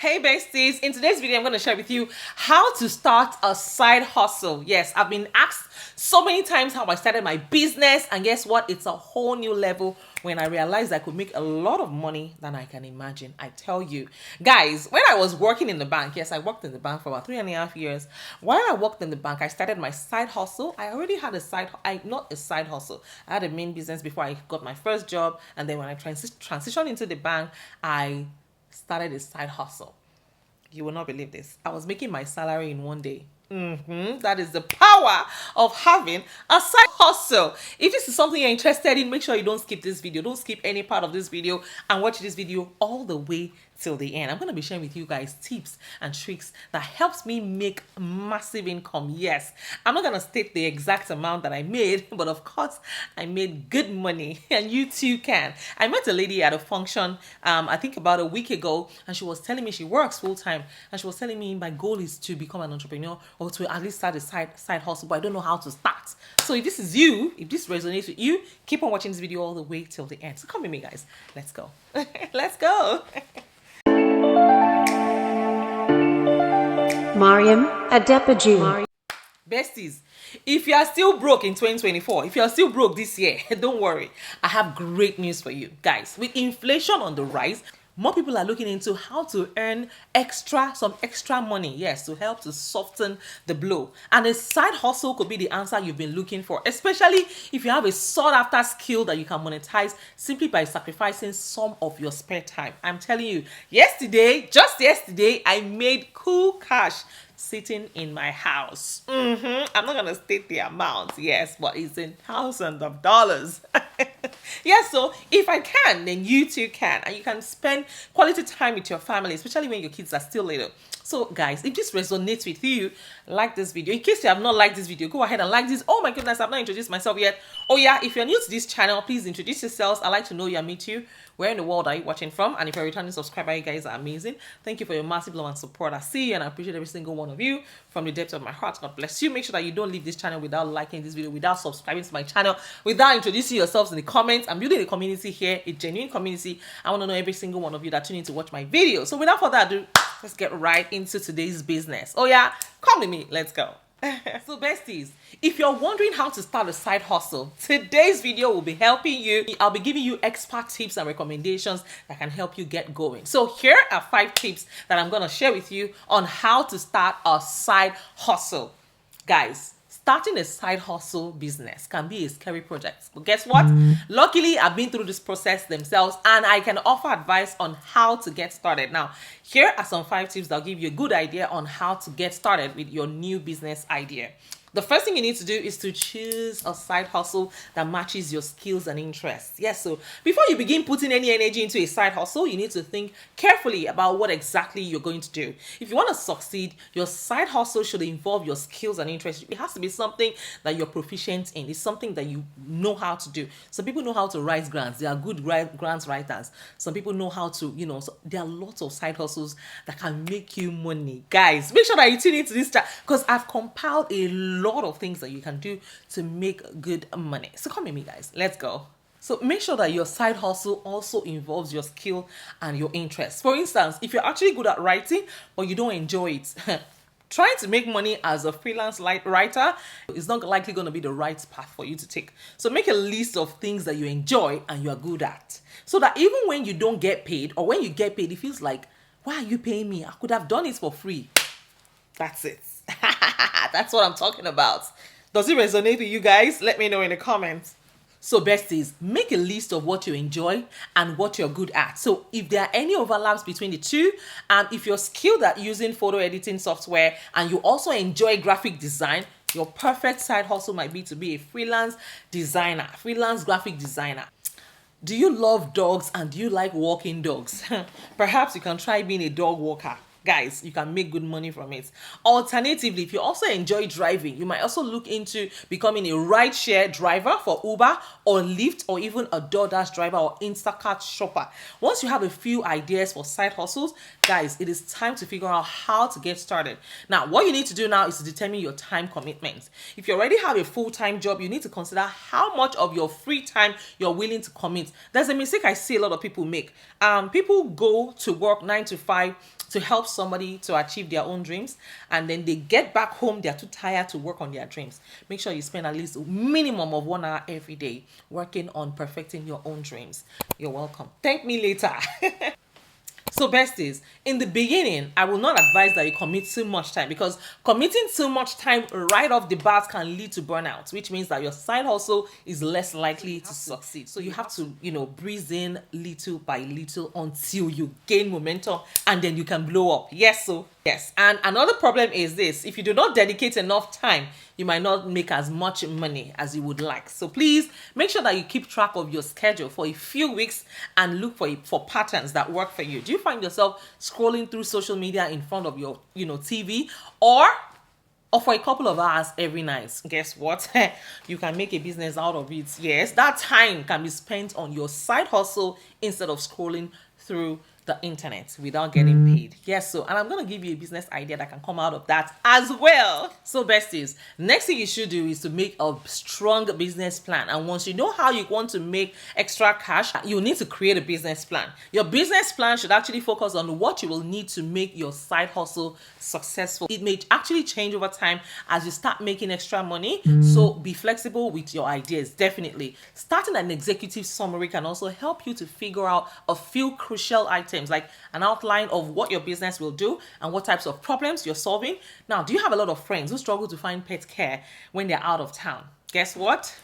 Hey besties, in today's video I'm going to share with you how to start a side hustle. Yes, I've been asked so many times how I started my business, and guess what? It's a whole new level when I realized I could make a lot of money than I can imagine. I tell you. Guys, when I was working in the bank, yes, I worked in the bank for about 3.5 years. While I worked in the bank, I started my side hustle. I already had not a side hustle. I had a main business before I got my first job, and then when I transitioned into the bank, I started a side hustle. You will not believe this. I was making my salary in one day. That is the power of having a side hustle. If this is something you're interested in, make sure you don't skip this video. Don't skip any part of this video and watch this video all the way till the end. I'm going to be sharing with you guys tips and tricks that helps me make massive income. Yes, I'm not going to state the exact amount that I made, but of course I made good money, and you too can. I met a lady at a function, I think about a week ago, and she was telling me she works full time, and she was telling me my goal is to become an entrepreneur or to at least start a side hustle, but I don't know how to start. So if this is you, if this resonates with you, keep on watching this video all the way till the end. So come with me, guys. Let's go. Let's go. Mariam Adepaju. Besties, if you are still broke in 2024, if you are still broke this year, don't worry. I have great news for you. Guys, with inflation on the rise, more people are looking into how to earn some extra money, yes, to help to soften the blow. And a side hustle could be the answer you've been looking for, especially if you have a sought-after skill that you can monetize simply by sacrificing some of your spare time. I'm telling you, just yesterday, I made cool cash sitting in my house. I'm not gonna state the amount, yes, but it's in thousands of dollars. Yes, so if I can, then you too can, and you can spend quality time with your family, especially when your kids are still little. So guys, if this resonates with you, like this video. In case you have not liked this video, go ahead and like this. Oh my goodness, I've not introduced myself yet. Oh yeah, if you're new to this channel, please introduce yourselves. I'd like to know you and meet you. Where in the world are you watching from? And if you're a returning subscriber, you guys are amazing. Thank you for your massive love and support. I see you and I appreciate every single one of you from the depth of my heart. God bless you. Make sure that you don't leave this channel without liking this video, without subscribing to my channel, without introducing yourselves in the comments. I'm building a community here, a genuine community. I want to know every single one of you that tune in to watch my video. So without further ado, let's get right into today's business. Oh yeah, come with me. Let's go. So besties, if you're wondering how to start a side hustle, today's video will be helping you. I'll be giving you expert tips and recommendations that can help you get going. So here are 5 tips that I'm going to share with you on how to start a side hustle. Guys, starting a side hustle business can be a scary project, but guess what? Luckily, I've been through this process themselves, and I can offer advice on how to get started. Now, here are some 5 tips that'll give you a good idea on how to get started with your new business idea. The first thing you need to do is to choose a side hustle that matches your skills and interests. Yes, so before you begin putting any energy into a side hustle, you need to think carefully about what exactly you're going to do. If you want to succeed, your side hustle should involve your skills and interests. It has to be something that you're proficient in. It's something that you know how to do. Some people know how to write grants. They are good grants writers. Some people know how to, so there are lots of side hustles that can make you money. Guys, make sure that you tune into this chat because I've compiled a lot of things that you can do to make good money. So come with me, guys. Let's go. So make sure that your side hustle also involves your skill and your interests. For instance, if you're actually good at writing but you don't enjoy it, trying to make money as a freelance writer is not likely going to be the right path for you to take. So make a list of things that you enjoy and you are good at, so that even when you don't get paid, or when you get paid, it feels like, why are you paying me? I could have done it for free. That's it. That's what I'm talking about. Does it resonate with you guys? Let me know in the comments. So besties, make a list of what you enjoy and what you're good at. So if there are any overlaps between the two, and if you're skilled at using photo editing software and you also enjoy graphic design, your perfect side hustle might be to be a freelance graphic designer. Do you love dogs and do you like walking dogs? Perhaps you can try being a dog walker. Guys, you can make good money from it. Alternatively, if you also enjoy driving, you might also look into becoming a rideshare driver for Uber or Lyft, or even a DoorDash driver or Instacart shopper. Once you have a few ideas for side hustles, guys, it is time to figure out how to get started. Now, what you need to do now is to determine your time commitment. If you already have a full-time job, you need to consider how much of your free time you're willing to commit. There's a mistake I see a lot of people make. People go to work 9 to 5 to help somebody to achieve their own dreams, and then they get back home, they're too tired to work on their dreams. Make sure you spend at least a minimum of 1 hour every day working on perfecting your own dreams. You're welcome. Thank me later. So besties, in the beginning, I will not advise that you commit too much time, because committing too much time right off the bat can lead to burnout, which means that your side hustle is less likely to succeed. So you have to, breeze in little by little until you gain momentum, and then you can blow up. Yes, yes. And another problem is this: if you do not dedicate enough time, you might not make as much money as you would like. So please make sure that you keep track of your schedule for a few weeks and look for patterns that work for you. Do you find yourself scrolling through social media in front of your TV, or for a couple of hours every night? Guess what? You can make a business out of it. Yes, that time can be spent on your side hustle instead of scrolling through the internet without getting paid. Yes, and I'm going to give you a business idea that can come out of that as well. So besties, next thing you should do is to make a strong business plan. And once you know how you want to make extra cash, you need to create a business plan. Your business plan should actually focus on what you will need to make your side hustle successful. It may actually change over time as you start making extra money. So be flexible with your ideas. Definitely starting an executive summary can also help you to figure out a few crucial items, like an outline of what your business will do and what types of problems you're solving. Now, do you have a lot of friends who struggle to find pet care when they're out of town? Guess what?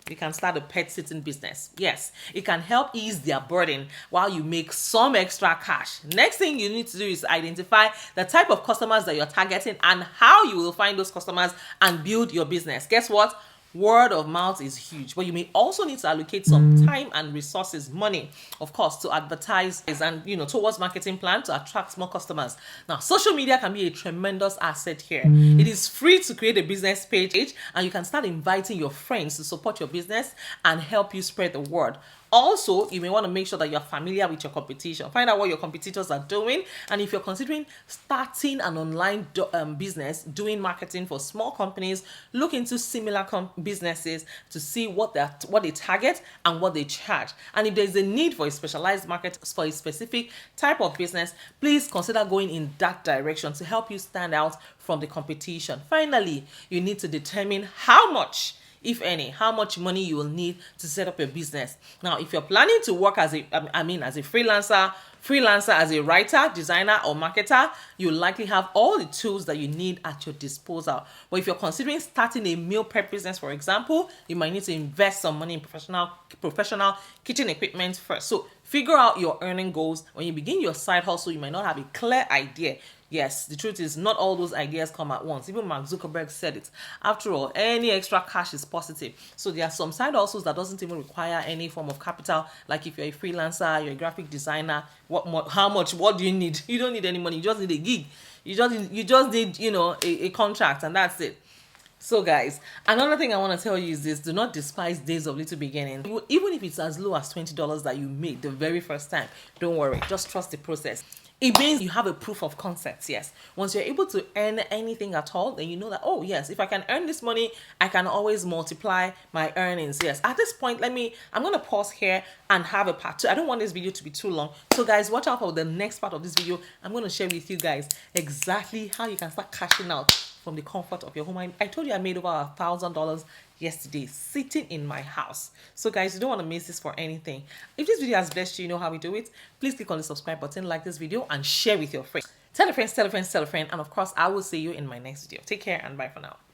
You can start a pet sitting business. Yes, it can help ease their burden while you make some extra cash. Next thing you need to do is identify the type of customers that you're targeting and how you will find those customers and build your business. Guess what? Word of mouth is huge, but you may also need to allocate some time and resources, money, of course, to advertise and towards marketing plan to attract more customers. Now, social media can be a tremendous asset here. It is free to create a business page, and you can start inviting your friends to support your business and help you spread the word. Also, you may want to make sure that you're familiar with your competition. Find out what your competitors are doing. And if you're considering starting an online business, doing marketing for small companies, look into similar businesses to see what they target and what they charge. And if there's a need for a specialized market for a specific type of business, please consider going in that direction to help you stand out from the competition. Finally, you need to determine how much, if any, how much money you will need to set up your business. Now, if you're planning to work as a freelancer, as a writer, designer, or marketer, you'll likely have all the tools that you need at your disposal. But if you're considering starting a meal prep business, for example, you might need to invest some money in professional kitchen equipment first. So figure out your earning goals. When you begin your side hustle, you might not have a clear idea. Yes, the truth is not all those ideas come at once. Even Mark Zuckerberg said it. After all, any extra cash is positive. So there are some side hustles that doesn't even require any form of capital. Like if you're a freelancer, you're a graphic designer, how much, what do you need? You don't need any money. You just need a gig. You just need, a contract, and that's it. So guys, another thing I want to tell you is this: do not despise days of little beginning. Even if it's as low as $20 that you made the very first time, don't worry. Just trust the process. It means you have a proof of concept. Yes. Once you're able to earn anything at all, then you know that, oh yes, if I can earn this money, I can always multiply my earnings. Yes. At this point, I'm going to pause here and have a part 2. I don't want this video to be too long. So guys, watch out for the next part of this video. I'm going to share with you guys exactly how you can start cashing out from the comfort of your home. I told you I made over $1,000 yesterday sitting in my house. So guys, you don't want to miss this for anything. If this video has blessed you, you know how we do it. Please click on the subscribe button, like this video, and share with your friends. Tell a friend, and of course, I will see you in my next video. Take care and bye for now.